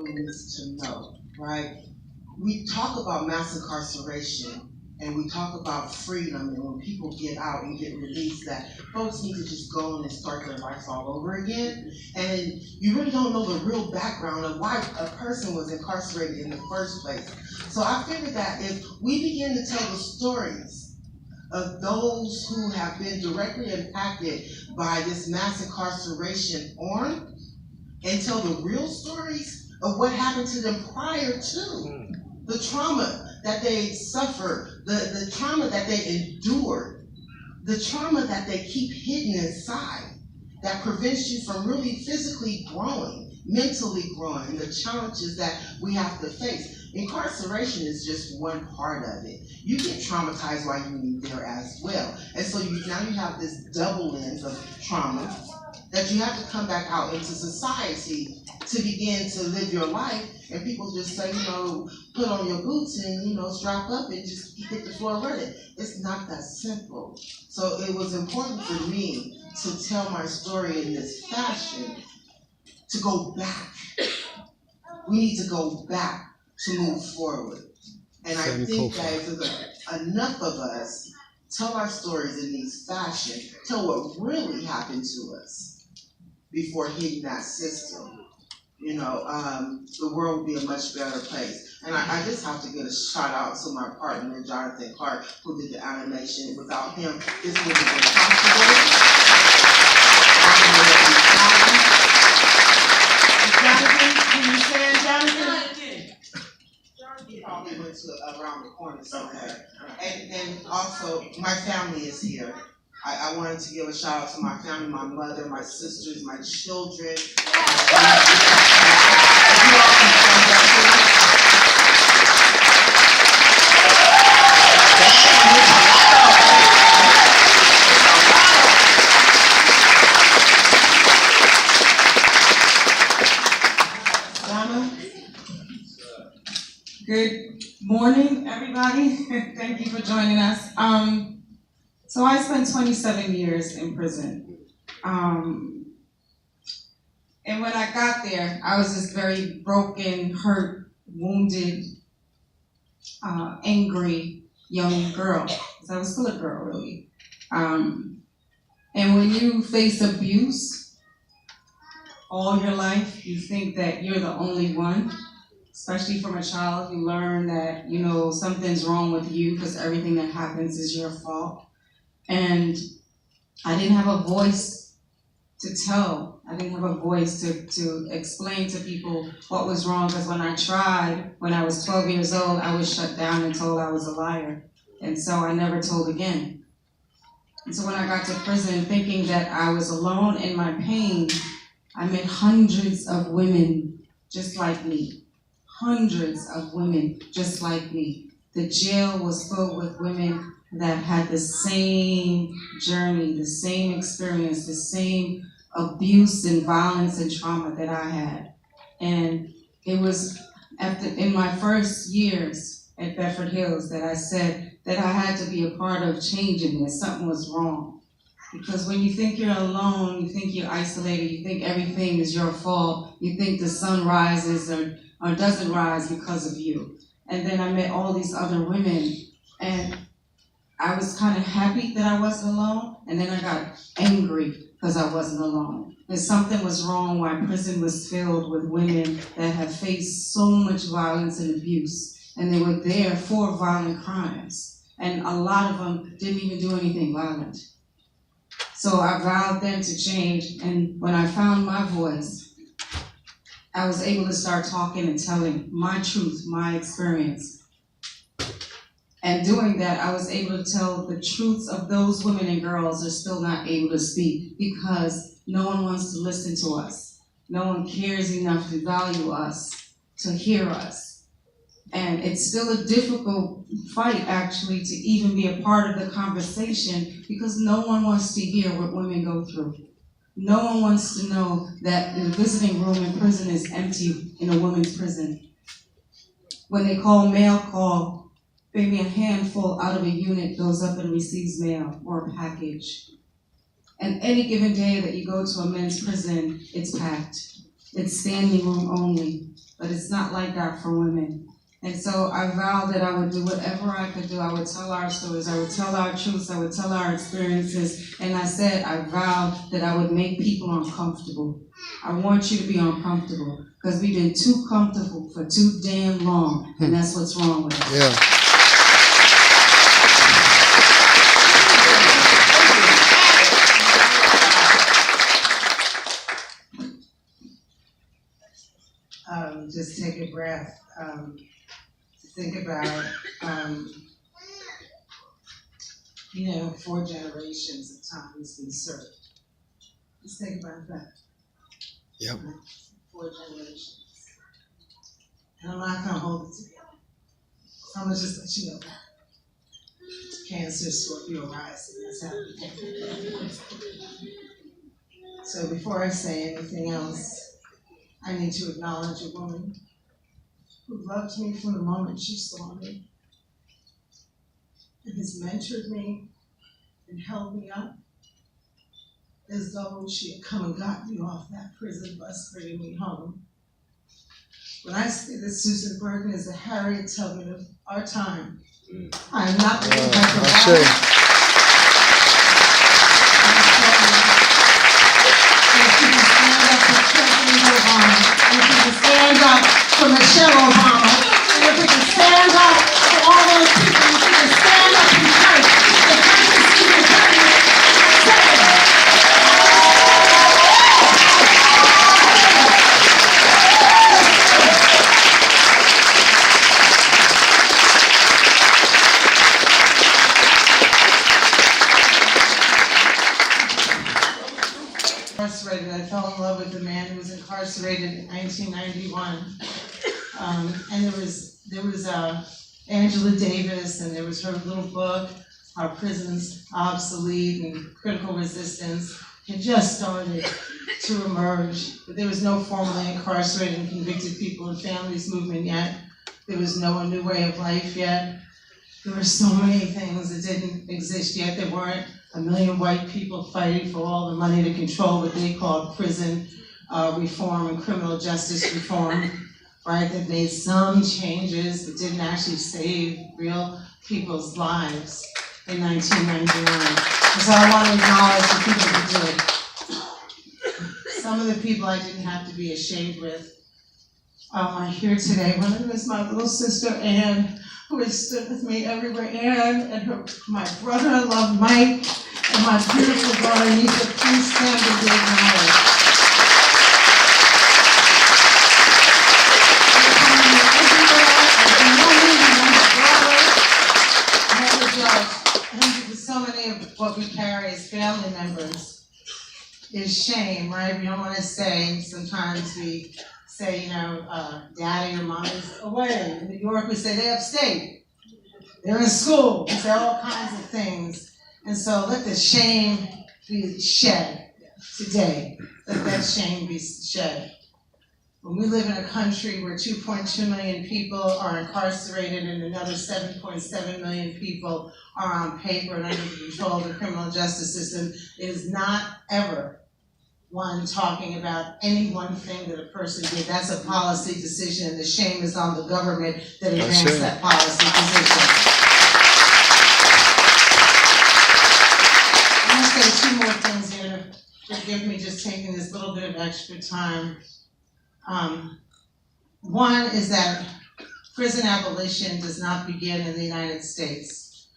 needs to know, right? We talk about mass incarceration and we talk about freedom and when people get out and get released that folks need to just go on and start their lives all over again. And you really don't know the real background of why a person was incarcerated in the first place. So I figured that if we begin to tell the stories of those who have been directly impacted by this mass incarceration on and tell the real stories of what happened to them prior to the trauma that they suffered, the trauma that they endured, the trauma that they keep hidden inside that prevents you from really physically growing, mentally growing, and the challenges that we have to face. Incarceration is just one part of it. You get traumatized while you're in there as well. And so now you have this double lens of trauma that you have to come back out into society to begin to live your life. And people just say, put on your boots and, strap up and just hit the floor running. It's not that simple. So it was important for me to tell my story in this fashion, to go back. We need to go back to move forward. And I think that if enough of us tell our stories in these fashion, tell what really happened to us before hitting that system, the world would be a much better place. And I just have to give a shout out to my partner, Jonathan Clark, who did the animation. Without him, this wouldn't have been possible. Jonathan, can you stand, Jonathan? He probably went to around the corner somewhere. And also, my family is here. I wanted to give a shout out to my family, my mother, my sisters, my children. Good morning, everybody. Thank you for joining us. So I spent 27 years in prison. And when I got there, I was this very broken, hurt, wounded, angry young girl. Because I was still a girl, really. And when you face abuse all your life, you think that you're the only one. Especially from a child, you learn that, something's wrong with you because everything that happens is your fault. And I didn't have a voice to tell. I didn't have a voice to explain to people what was wrong, because when I tried, when I was 12 years old, I was shut down and told I was a liar. And so I never told again. And so when I got to prison, thinking that I was alone in my pain, I met hundreds of women just like me. Hundreds of women just like me. The jail was filled with women that had the same journey, the same experience, the same abuse and violence and trauma that I had. And it was in my first years at Bedford Hills that I said that I had to be a part of changing this. Something was wrong. Because when you think you're alone, you think you're isolated, you think everything is your fault, you think the sun rises or doesn't rise because of you. And then I met all these other women, and I was kind of happy that I wasn't alone, and then I got angry because I wasn't alone. And something was wrong why prison was filled with women that had faced so much violence and abuse, and they were there for violent crimes. And a lot of them didn't even do anything violent. So I vowed then to change, and when I found my voice, I was able to start talking and telling my truth, my experience. And doing that, I was able to tell the truths of those women and girls that are still not able to speak because no one wants to listen to us. No one cares enough to value us, to hear us. And it's still a difficult fight, actually, to even be a part of the conversation because no one wants to hear what women go through. No one wants to know that the visiting room in prison is empty in a woman's prison. When they call mail call, maybe a handful out of a unit goes up and receives mail or a package. And any given day that you go to a men's prison, it's packed. It's standing room only. but it's not like that for women. And so I vowed that I would do whatever I could do. I would tell our stories, I would tell our truths, I would tell our experiences. And I said, I vowed that I would make people uncomfortable. I want you to be uncomfortable because we've been too comfortable for too damn long. And that's what's wrong with us. Yeah. Just take a breath. Think about, 4 generations of time has been served. Just think about that. Yep. 4 generations. And I'm not gonna hold it together. So I'm gonna just let you know that. Cancer, Scorpio rising, that's happening. So before I say anything else, I need to acknowledge a woman who loved me from the moment she saw me and has mentored me and held me up as though she had come and got me off that prison bus bringing me home. When I say that Susan Burton is the Harriet Tubman of our time, I am not looking like a woman. If we can stand up for Michelle Obama, and if we can stand up for all those people, if we can stand up and fight, the country's even turning. Incarcerated. I fell in love with a man who was incarcerated in 1991, and there was Angela Davis, and there was her little book, Our Prisons Obsolete, and Critical Resistance had just started to emerge, but there was no formally incarcerated and convicted people and families movement yet. There was no A New Way of Life yet. There were so many things that didn't exist yet. There weren't 1 million white people fighting for all the money to control what they called prison reform and criminal justice reform, right? That made some changes but didn't actually save real people's lives in 1991. And so I want to acknowledge the people who did. Some of the people I didn't have to be ashamed with are here today. One of them is my little sister Ann, who has stood with me everywhere. Ann and my brother-in-law Mike, and my beautiful daughter Nisha. Please stand and be acknowledged. So many of what we carry as family members is shame, right? We don't want to say, sometimes we say, daddy or mommy's away. In New York, we say they're upstate. They're in school. We say all kinds of things. And so let the shame be shed today. Let that shame be shed. When we live in a country where 2.2 million people are incarcerated and another 7.7 million people are on paper and under the control of the criminal justice system, it is not ever one talking about any one thing that a person did. That's a policy decision, and the shame is on the government that advanced that policy position. I'm going to say 2 more things here. Forgive me just taking this little bit of extra time. One is that prison abolition does not begin in the United States.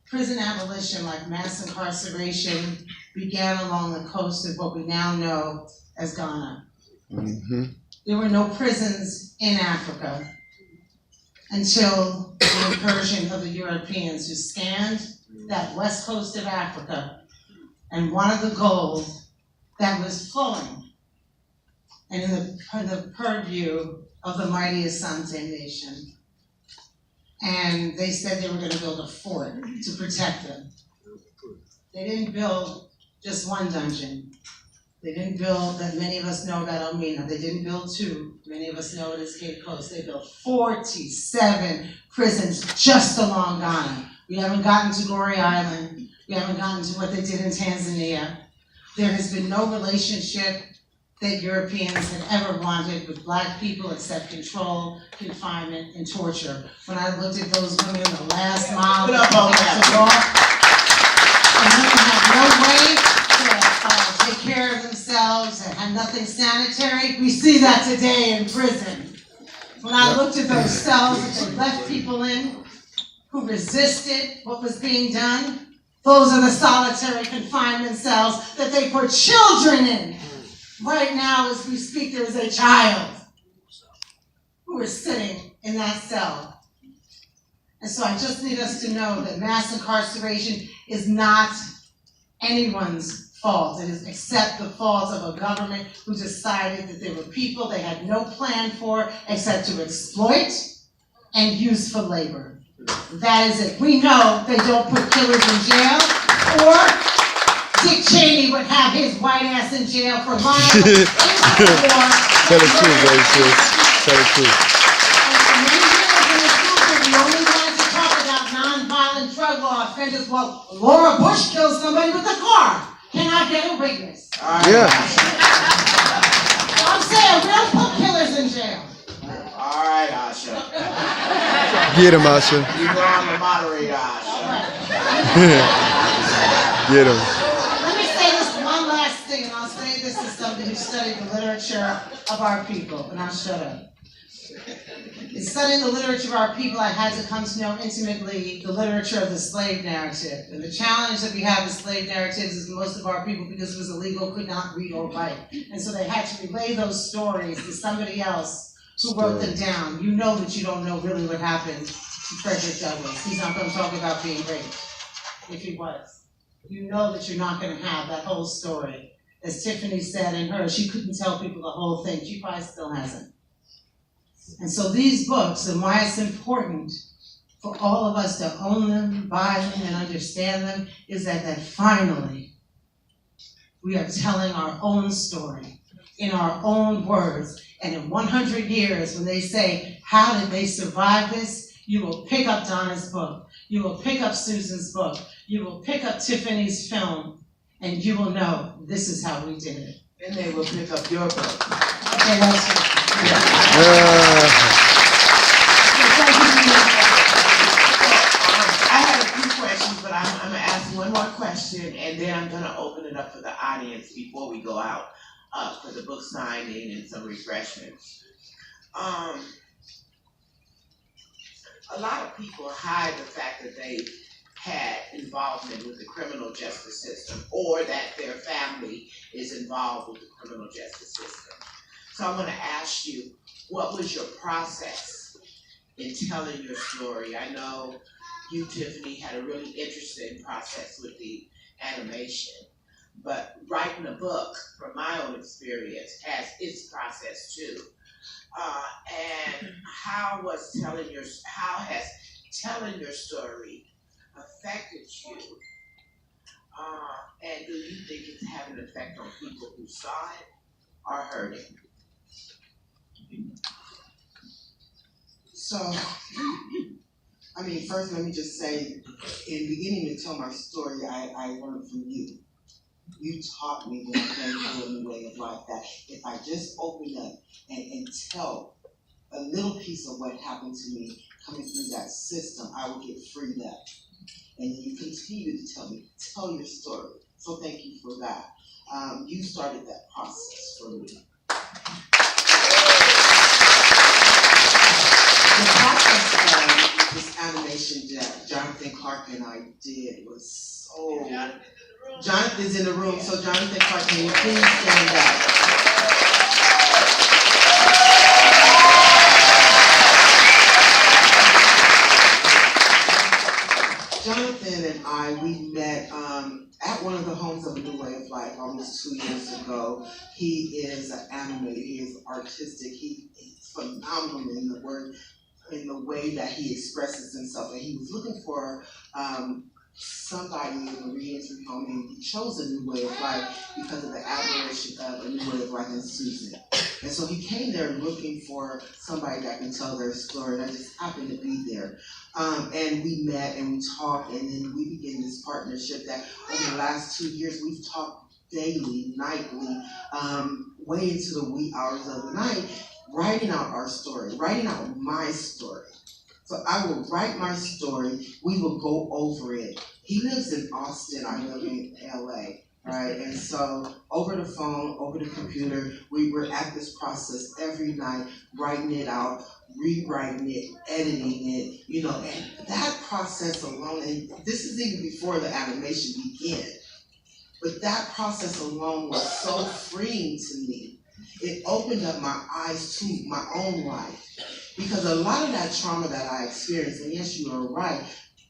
Prison abolition, like mass incarceration, began along the coast of what we now know as Ghana. Mm-hmm. There were no prisons in Africa until the incursion of the Europeans, who scanned that west coast of Africa and wanted the gold that was flowing and in the purview of the mighty Asante nation. And they said they were going to build a fort to protect them. They didn't build just one dungeon. They didn't build, that many of us know about Elmina. They didn't build 2. Many of us know it as Cape Coast. They built 47 prisons just along Ghana. We haven't gotten to Goree Island. We haven't gotten to what they did in Tanzania. There has been no relationship that Europeans had ever wanted with black people except control, confinement, and torture. When I looked at those women in the last mile that had to walk, and women had no way to take care of themselves and had nothing sanitary, we see that today in prison. When I looked at those cells that they left people in who resisted what was being done, those are the solitary confinement cells that they put children in. Right now, as we speak, there is a child who is sitting in that cell. And so I just need us to know that mass incarceration is not anyone's fault. It is except the fault of a government who decided that there were people they had no plan for except to exploit and use for labor. That is it. We know they don't put killers in jail, or Dick Cheney would have his white ass in jail for lying in the war. Tell the truth, baby, sis. Tell the truth. And many years in the future, we only wanted to talk about nonviolent drug law offenders. Well, Laura Bush killed somebody with a car. Can I get a witness? Yeah. So I'm saying, we'll put killers in jail. All right, Asha. Get him, Asha. You go on the moderator, Asha. Get him. Let me say this one last thing, and I'll say this is somebody who studied the literature of our people, and I'll shut up. In studying the literature of our people, I had to come to know intimately the literature of the slave narrative. And the challenge that we have with slave narratives is most of our people, because it was illegal, could not read or write. And so they had to relay those stories to somebody else who wrote them down. You know that you don't know really what happened to Frederick Douglass. He's not going to talk about being raped, if he was. You know that you're not going to have that whole story. As Tiffany said in hers, she couldn't tell people the whole thing. She probably still hasn't. And so these books, and why it's important for all of us to own them, buy them, and understand them, is that finally we are telling our own story in our own words. And in 100 years, when they say, how did they survive this? You will pick up Donna's book. You will pick up Susan's book. You will pick up Tiffany's film, and you will know this is how we did it. And they will pick up your book. Okay, that's it. I had a few questions, but I'm going to ask one more question, and then I'm going to open it up for the audience before we go out for the book signing and some refreshments. A lot of people hide the fact that they had involvement with the criminal justice system, or that their family is involved with the criminal justice system. So I'm going to ask you, what was your process in telling your story? I know you, Tiffany, had a really interesting process with the animation, but writing a book, from my own experience, has its process too. And how has telling your story affected you? And do you think it's had an effect on people who saw it or heard it? So, first let me just say, in beginning to tell my story, I learned from you. You taught me when I came through a new way of life that if I just open up and tell a little piece of what happened to me coming through that system, I will get freed up. And you continue to tell your story. So thank you for that. You started that process for me. The process of this animation that Jonathan Clark and I did was so... Jonathan's in the room, so Jonathan Clark, can you please stand up? Jonathan and I, we met at one of the homes of A New Way of Life almost 2 years ago. He is an animator, he is artistic, he's phenomenal in the way that he expresses himself. And he was looking for somebody in the reentry home, and he chose A New Way of Life because of the admiration of A New Way of Life and Susan. And so he came there looking for somebody that can tell their story, and I just happened to be there. And we met and we talked, and then we began this partnership that over the last 2 years we've talked daily, nightly. way into the wee hours of the night, writing out our story, writing out my story. So I will write my story, we will go over it. He lives in Austin, I live in LA, right? And so over the phone, over the computer, we were at this process every night, writing it out, rewriting it, editing it, and that process alone, and this is even before the animation began, but that process alone was so freeing to me. It opened up my eyes to my own life. Because a lot of that trauma that I experienced, and yes, you are right,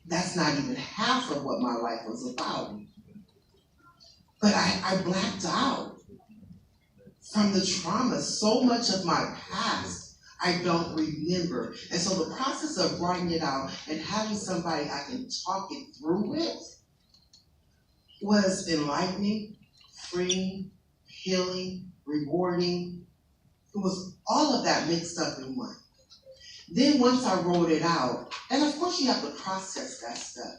that's not even half of what my life was about. But I blacked out from the trauma. So much of my past I don't remember. And so the process of writing it out and having somebody I can talk it through with was enlightening, freeing, healing, rewarding. It was all of that mixed up in one. Then once I wrote it out, and of course you have to process that stuff,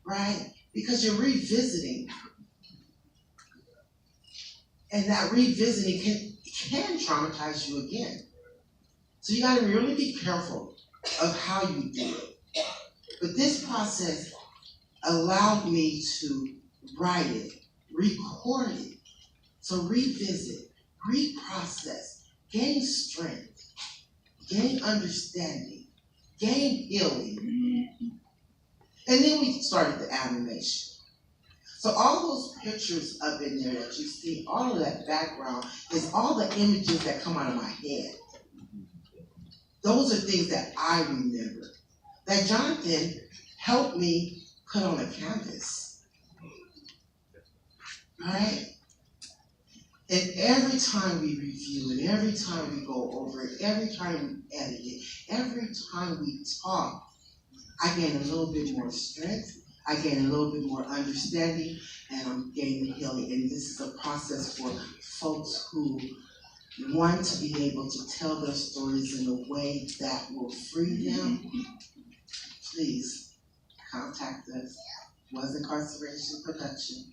right? Because you're revisiting. And that revisiting can traumatize you again. So you gotta really be careful of how you do it. But this process allowed me to write it, record it, so revisit, reprocess, gain strength, gain understanding, gain healing. And then we started the animation. So all those pictures up in there that you see, all of that background is all the images that come out of my head. Those are things that I remember, that Jonathan helped me put on a canvas, right? And every time we review it, every time we go over it, every time we edit it, every time we talk, I gain a little bit more strength, I gain a little bit more understanding, and I'm gaining healing. And this is a process for folks who want to be able to tell their stories in a way that will free them. Please contact us. Was Incarceration Production.